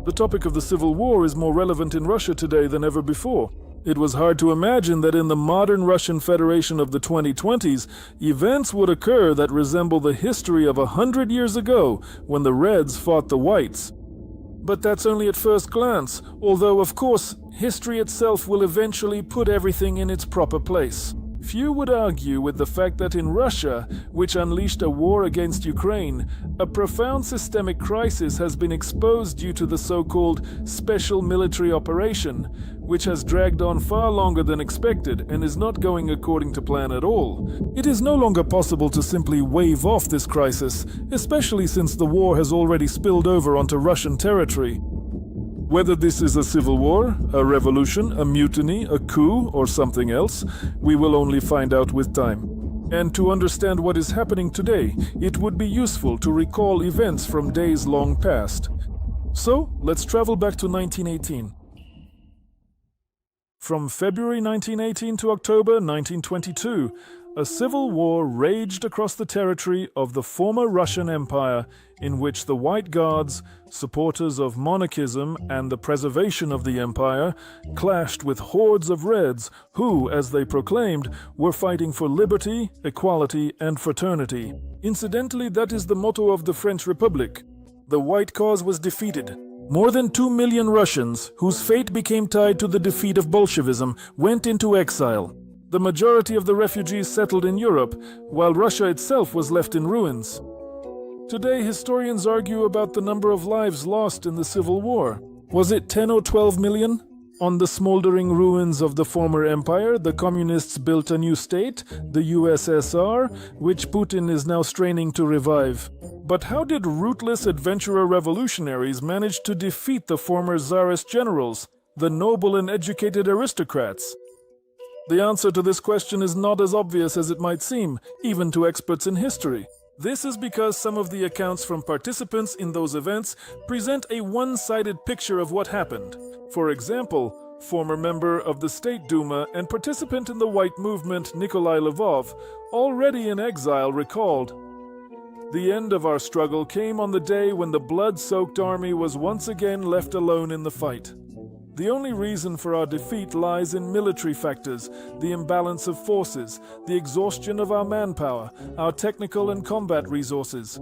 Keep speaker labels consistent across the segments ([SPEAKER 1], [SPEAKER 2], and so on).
[SPEAKER 1] The topic of the Civil War is more relevant in Russia today than ever before. It was hard to imagine that in the modern Russian Federation of the 2020s, events would occur that resemble the history of 100 years ago when the Reds fought the Whites. But that's only at first glance, although of course, history itself will eventually put everything in its proper place. Few would argue with the fact that in Russia, which unleashed a war against Ukraine, a profound systemic crisis has been exposed due to the so-called special military operation, which has dragged on far longer than expected and is not going according to plan at all. It is no longer possible to simply wave off this crisis, especially since the war has already spilled over onto Russian territory. Whether this is a civil war, a revolution, a mutiny, a coup, or something else, we will only find out with time. And to understand what is happening today, it would be useful to recall events from days long past. So, let's travel back to 1918. From February 1918 to October 1922, a civil war raged across the territory of the former Russian Empire, in which the White Guards, supporters of monarchism and the preservation of the empire, clashed with hordes of Reds who, as they proclaimed, were fighting for liberty, equality, and fraternity. Incidentally, that is the motto of the French Republic. The White cause was defeated. More than 2 million Russians, whose fate became tied to the defeat of Bolshevism, went into exile. The majority of the refugees settled in Europe, while Russia itself was left in ruins. Today, historians argue about the number of lives lost in the Civil War. Was it 10 or 12 million? On the smoldering ruins of the former empire, the communists built a new state, the USSR, which Putin is now straining to revive. But how did rootless adventurer revolutionaries manage to defeat the former Tsarist generals, the noble and educated aristocrats? The answer to this question is not as obvious as it might seem, even to experts in history. This is because some of the accounts from participants in those events present a one-sided picture of what happened. For example, former member of the State Duma and participant in the White Movement Nikolai Lvov, already in exile, recalled, "The end of our struggle came on the day when the blood-soaked army was once again left alone in the fight. The only reason for our defeat lies in military factors, the imbalance of forces, the exhaustion of our manpower, our technical and combat resources."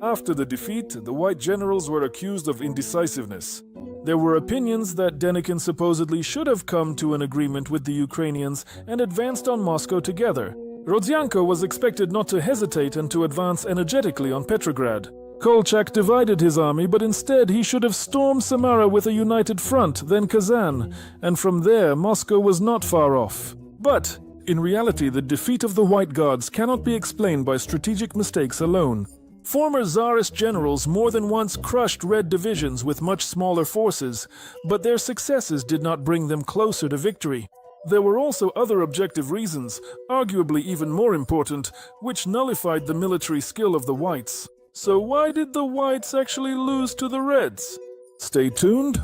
[SPEAKER 1] After the defeat, the White generals were accused of indecisiveness. There were opinions that Denikin supposedly should have come to an agreement with the Ukrainians and advanced on Moscow together. Rodzianko was expected not to hesitate and to advance energetically on Petrograd. Kolchak divided his army, but instead he should have stormed Samara with a united front, then Kazan, and from there Moscow was not far off. But, in reality, the defeat of the White Guards cannot be explained by strategic mistakes alone. Former Tsarist generals more than once crushed Red divisions with much smaller forces, but their successes did not bring them closer to victory. There were also other objective reasons, arguably even more important, which nullified the military skill of the Whites. So why did the Whites actually lose to the Reds? Stay tuned.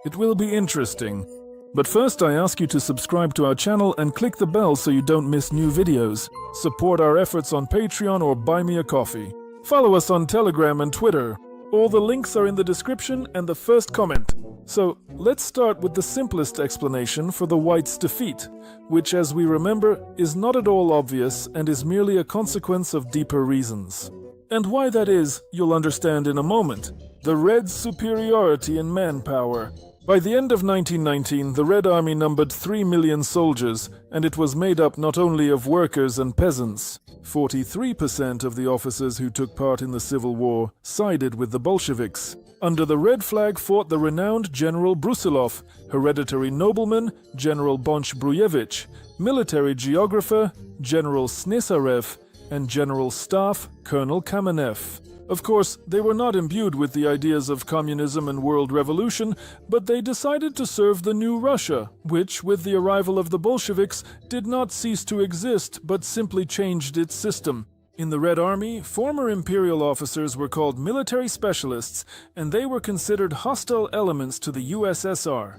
[SPEAKER 1] It will be interesting. But first I ask you to subscribe to our channel and click the bell so you don't miss new videos. Support our efforts on Patreon or buy me a coffee. Follow us on Telegram and Twitter. All the links are in the description and the first comment. So let's start with the simplest explanation for the Whites' defeat, which, as we remember, is not at all obvious and is merely a consequence of deeper reasons. And why that is, you'll understand in a moment. The Reds' superiority in manpower. By the end of 1919, the Red Army numbered 3 million soldiers, and it was made up not only of workers and peasants. 43% of the officers who took part in the Civil War sided with the Bolsheviks. Under the red flag fought the renowned General Brusilov, hereditary nobleman General Bonch-Bruyevich, military geographer General Snesarev, and General Staff Colonel Kamenev. Of course, they were not imbued with the ideas of communism and world revolution, but they decided to serve the new Russia, which, with the arrival of the Bolsheviks, did not cease to exist, but simply changed its system. In the Red Army, former imperial officers were called military specialists, and they were considered hostile elements to the USSR.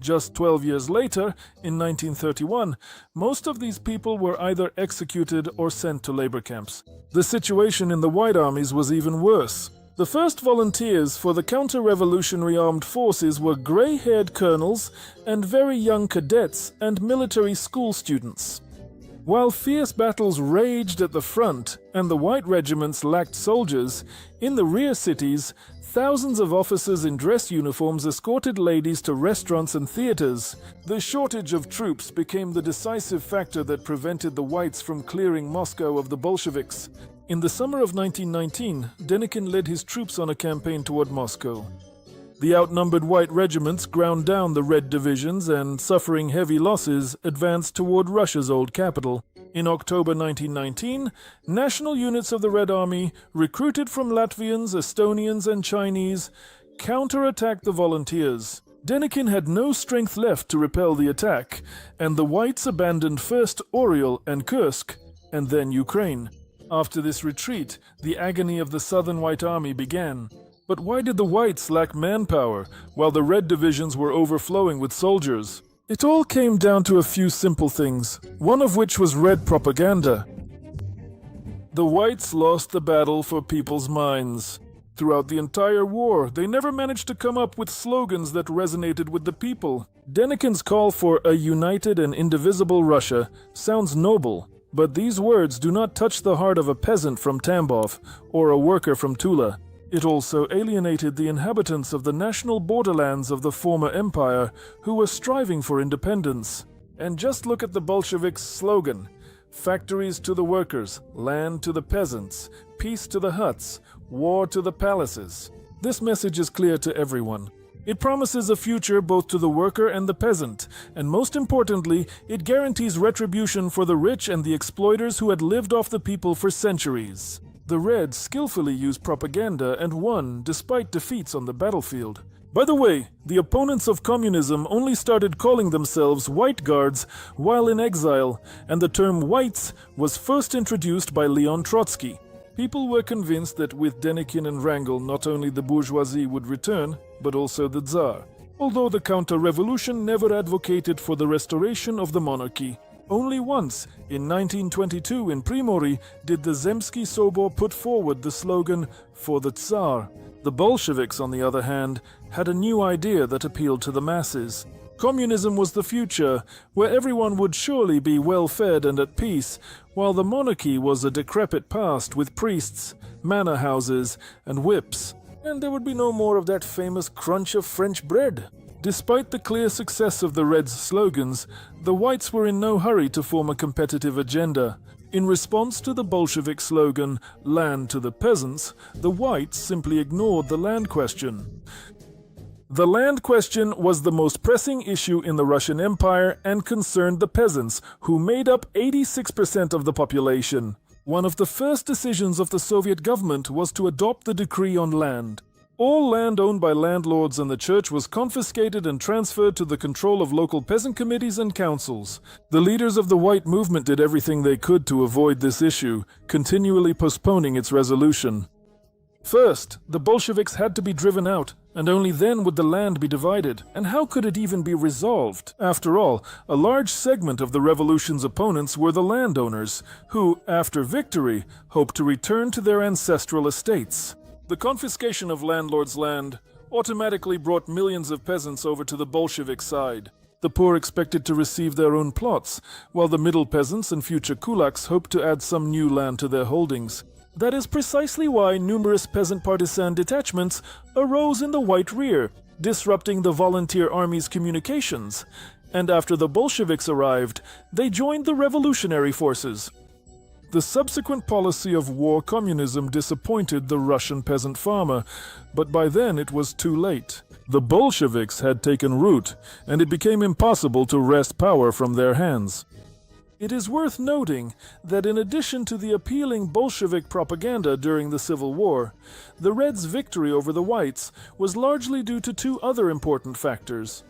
[SPEAKER 1] Just 12 years later, in 1931, most of these people were either executed or sent to labor camps. The situation in the White Armies was even worse. The first volunteers for the counter-revolutionary armed forces were grey-haired colonels and very young cadets and military school students. While fierce battles raged at the front and the white regiments lacked soldiers, in the rear cities, thousands of officers in dress uniforms escorted ladies to restaurants and theaters. The shortage of troops became the decisive factor that prevented the whites from clearing Moscow of the Bolsheviks. In the summer of 1919, Denikin led his troops on a campaign toward Moscow. The outnumbered white regiments ground down the red divisions and, suffering heavy losses, advanced toward Russia's old capital. In October 1919, national units of the Red Army, recruited from Latvians, Estonians, and Chinese, counterattacked the volunteers. Denikin had no strength left to repel the attack, and the whites abandoned first Oryol and Kursk, and then Ukraine. After this retreat, the agony of the Southern White Army began. But why did the whites lack manpower, while the red divisions were overflowing with soldiers? It all came down to a few simple things, one of which was red propaganda. The whites lost the battle for people's minds. Throughout the entire war, they never managed to come up with slogans that resonated with the people. Denikin's call for a united and indivisible Russia sounds noble, but these words do not touch the heart of a peasant from Tambov or a worker from Tula. It also alienated the inhabitants of the national borderlands of the former empire who were striving for independence. And just look at the Bolsheviks' slogan: factories to the workers, land to the peasants, peace to the huts, war to the palaces. This message is clear to everyone. It promises a future both to the worker and the peasant, and most importantly, it guarantees retribution for the rich and the exploiters who had lived off the people for centuries. The Reds skillfully used propaganda and won despite defeats on the battlefield. By the way, the opponents of communism only started calling themselves White Guards while in exile, and the term whites was first introduced by Leon Trotsky. People were convinced that with Denikin and Wrangel not only the bourgeoisie would return, but also the Tsar. Although the counter-revolution never advocated for the restoration of the monarchy. Only once, in 1922 in Primory, did the Zemsky Sobor put forward the slogan, "For the Tsar." The Bolsheviks, on the other hand, had a new idea that appealed to the masses. Communism was the future, where everyone would surely be well-fed and at peace, while the monarchy was a decrepit past with priests, manor houses, and whips. And there would be no more of that famous crunch of French bread. Despite the clear success of the Reds' slogans, the whites were in no hurry to form a competitive agenda. In response to the Bolshevik slogan, "Land to the peasants," the whites simply ignored the land question. The land question was the most pressing issue in the Russian Empire and concerned the peasants, who made up 86% of the population. One of the first decisions of the Soviet government was to adopt the decree on land. All land owned by landlords and the church was confiscated and transferred to the control of local peasant committees and councils. The leaders of the white movement did everything they could to avoid this issue, continually postponing its resolution. First, the Bolsheviks had to be driven out, and only then would the land be divided. And how could it even be resolved? After all, a large segment of the revolution's opponents were the landowners, who, after victory, hoped to return to their ancestral estates. The confiscation of landlords' land automatically brought millions of peasants over to the Bolshevik side. The poor expected to receive their own plots, while the middle peasants and future kulaks hoped to add some new land to their holdings. That is precisely why numerous peasant partisan detachments arose in the White Rear, disrupting the volunteer army's communications. And after the Bolsheviks arrived, they joined the revolutionary forces. The subsequent policy of war communism disappointed the Russian peasant farmer, but by then it was too late. The Bolsheviks had taken root, and it became impossible to wrest power from their hands. It is worth noting that in addition to the appealing Bolshevik propaganda during the Civil War, the Reds' victory over the Whites was largely due to two other important factors: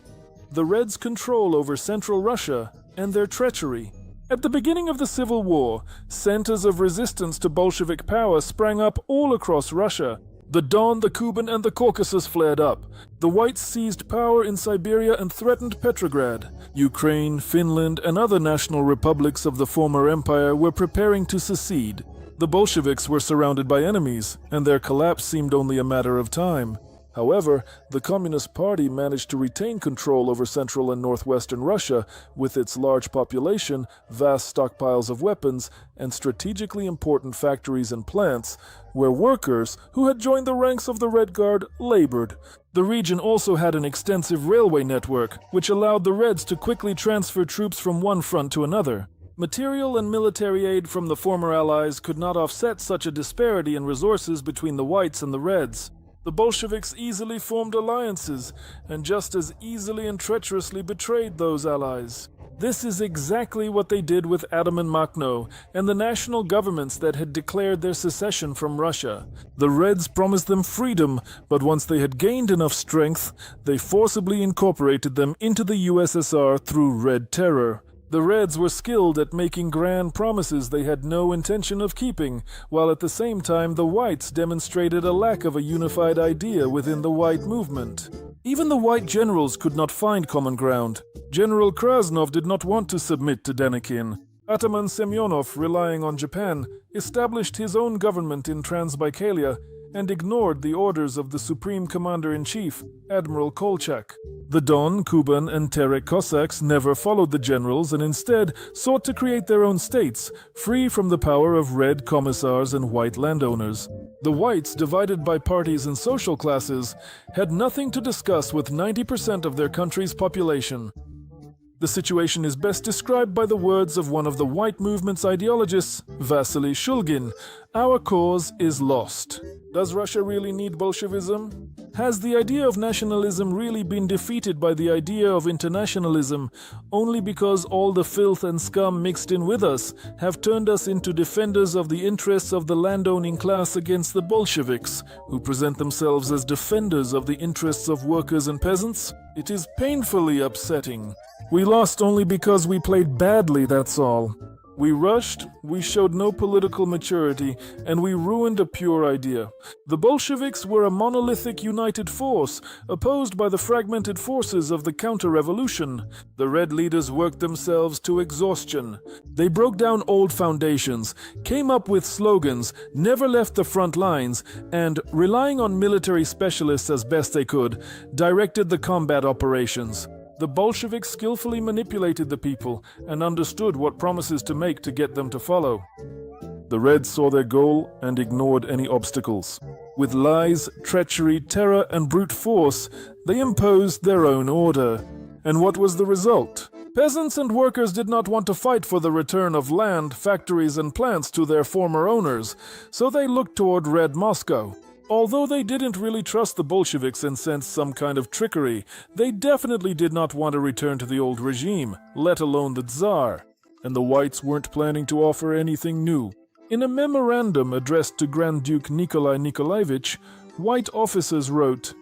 [SPEAKER 1] the Reds' control over Central Russia and their treachery. At the beginning of the Civil War, centers of resistance to Bolshevik power sprang up all across Russia. The Don, the Kuban, and the Caucasus flared up. The Whites seized power in Siberia and threatened Petrograd. Ukraine, Finland, and other national republics of the former empire were preparing to secede. The Bolsheviks were surrounded by enemies, and their collapse seemed only a matter of time. However, the Communist Party managed to retain control over central and northwestern Russia with its large population, vast stockpiles of weapons, and strategically important factories and plants, where workers, who had joined the ranks of the Red Guard, labored. The region also had an extensive railway network, which allowed the Reds to quickly transfer troops from one front to another. Material and military aid from the former Allies could not offset such a disparity in resources between the Whites and the Reds. The Bolsheviks easily formed alliances, and just as easily and treacherously betrayed those allies. This is exactly what they did with Adam and Makhno and the national governments that had declared their secession from Russia. The Reds promised them freedom, but once they had gained enough strength, they forcibly incorporated them into the USSR through Red Terror. The Reds were skilled at making grand promises they had no intention of keeping, while at the same time the Whites demonstrated a lack of a unified idea within the White movement. Even the White generals could not find common ground. General Krasnov did not want to submit to Denikin. Ataman Semyonov, relying on Japan, established his own government in Transbaikalia and ignored the orders of the Supreme Commander-in-Chief, Admiral Kolchak. The Don, Kuban, and Terek Cossacks never followed the generals and instead sought to create their own states, free from the power of Red commissars and White landowners. The Whites, divided by parties and social classes, had nothing to discuss with 90% of their country's population. The situation is best described by the words of one of the White movement's ideologists, Vasily Shulgin: "Our cause is lost." Does Russia really need Bolshevism? Has the idea of nationalism really been defeated by the idea of internationalism only because all the filth and scum mixed in with us have turned us into defenders of the interests of the landowning class against the Bolsheviks, who present themselves as defenders of the interests of workers and peasants? It is painfully upsetting. We lost only because we played badly, that's all. We rushed, we showed no political maturity, and we ruined a pure idea. The Bolsheviks were a monolithic united force, opposed by the fragmented forces of the counter-revolution. The Red leaders worked themselves to exhaustion. They broke down old foundations, came up with slogans, never left the front lines, and, relying on military specialists as best they could, directed the combat operations. The Bolsheviks skillfully manipulated the people and understood what promises to make to get them to follow. The Reds saw their goal and ignored any obstacles. With lies, treachery, terror, and brute force, they imposed their own order. And what was the result? Peasants and workers did not want to fight for the return of land, factories, and plants to their former owners, so they looked toward Red Moscow. Although they didn't really trust the Bolsheviks and sensed some kind of trickery, they definitely did not want to return to the old regime, let alone the Tsar. And the Whites weren't planning to offer anything new. In a memorandum addressed to Grand Duke Nikolai Nikolaevich, White officers wrote,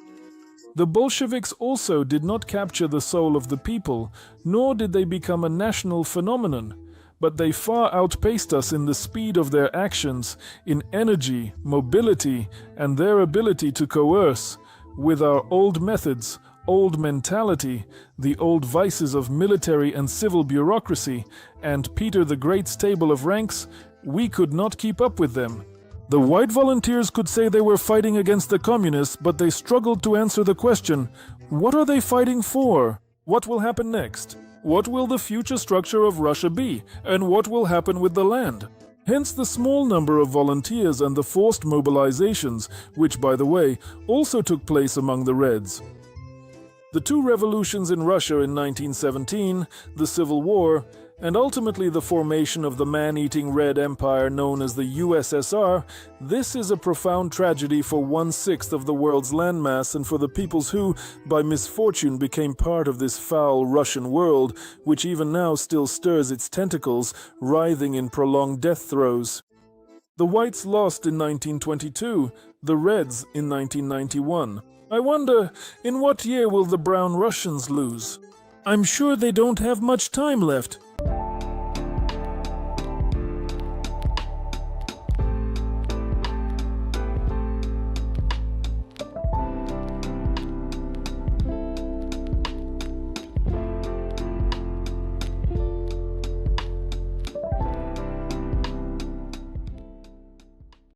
[SPEAKER 1] "The Bolsheviks also did not capture the soul of the people, nor did they become a national phenomenon. But they far outpaced us in the speed of their actions, in energy, mobility, and their ability to coerce. With our old methods, old mentality, the old vices of military and civil bureaucracy, and Peter the Great's table of ranks, we could not keep up with them." The White volunteers could say they were fighting against the communists, but they struggled to answer the question, what are they fighting for? What will happen next? What will the future structure of Russia be, and what will happen with the land? Hence the small number of volunteers and the forced mobilizations, which, by the way, also took place among the Reds. The two revolutions in Russia in 1917, the Civil War, and ultimately the formation of the man-eating Red Empire known as the USSR, this is a profound tragedy for 1/6 of the world's landmass and for the peoples who, by misfortune, became part of this foul Russian world, which even now still stirs its tentacles, writhing in prolonged death throes. The Whites lost in 1922, the Reds in 1991. I wonder, in what year will the Brown Russians lose? I'm sure they don't have much time left.